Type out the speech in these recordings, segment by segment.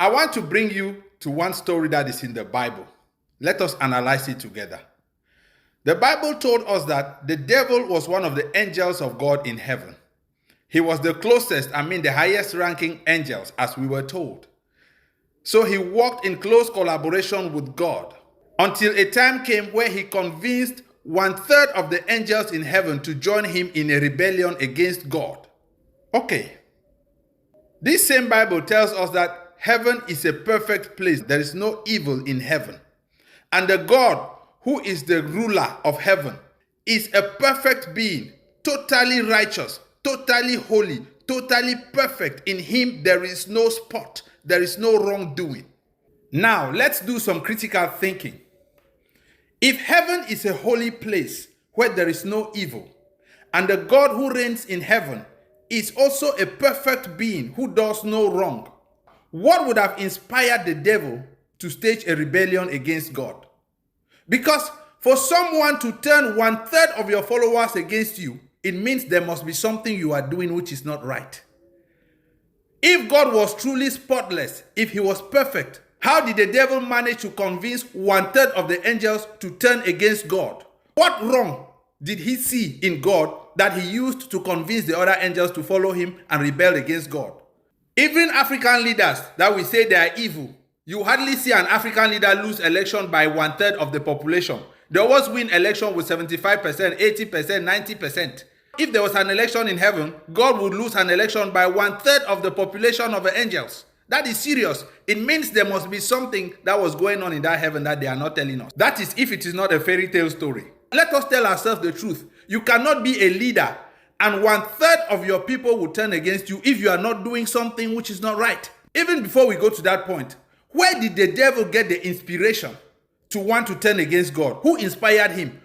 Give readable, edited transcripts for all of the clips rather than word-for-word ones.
I want to bring you to one story that is in the Bible. Let us analyze it together. The Bible told us that the devil was one of the angels of God in heaven. He was the closest, the highest ranking angels, as we were told. So he worked in close collaboration with God until a time came where he convinced 1/3 of the angels in heaven to join him in a rebellion against God. Okay. This same Bible tells us that heaven is a perfect place. There is no evil in heaven. And the God who is the ruler of heaven is a perfect being, totally righteous, totally holy, totally perfect. In him there is no spot, there is no wrongdoing. Now let's do some critical thinking. If heaven is a holy place where there is no evil, and the God who reigns in heaven is also a perfect being who does no wrong, what would have inspired the devil to stage a rebellion against God? Because for someone to turn 1/3 of your followers against you, it means there must be something you are doing which is not right. If God was truly spotless, if he was perfect, how did the devil manage to convince 1/3 of the angels to turn against God? What wrong did he see in God that he used to convince the other angels to follow him and rebel against God? Even African leaders that we say they are evil, you hardly see an African leader lose election by 1/3 of the population. They always win election with 75%, 80%, 90%. If there was an election in heaven, God would lose an election by 1/3 of the population of the angels. That is serious. It means there must be something that was going on in that heaven that they are not telling us. That is if it is not a fairy tale story. Let us tell ourselves the truth. You cannot be a leader and 1/3 of your people will turn against you if you are not doing something which is not right. Even before we go to that point, where did the devil get the inspiration to want to turn against God? Who inspired him?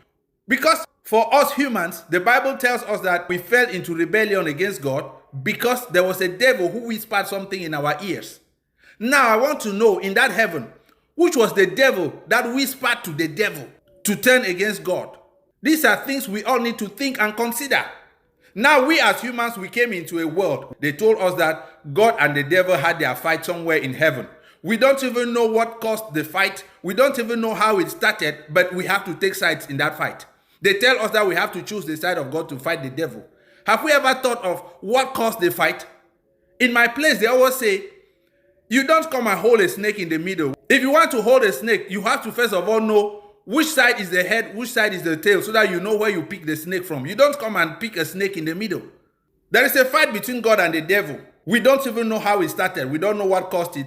Because for us humans, the Bible tells us that we fell into rebellion against God because there was a devil who whispered something in our ears. Now I want to know, in that heaven, which was the devil that whispered to the devil to turn against God? These are things we all need to think and consider. Now we as humans, we came into a world. They told us that God and the devil had their fight somewhere in heaven. We don't even know what caused the fight. We don't even know how it started, but we have to take sides in that fight. They tell us that we have to choose the side of God to fight the devil. Have we ever thought of what caused the fight? In my place, they always say, you don't come and hold a snake in the middle. If you want to hold a snake, you have to first of all know which side is the head, which side is the tail, so that you know where you pick the snake from. You don't come and pick a snake in the middle. There is a fight between God and the devil. We don't even know how it started. We don't know what caused it.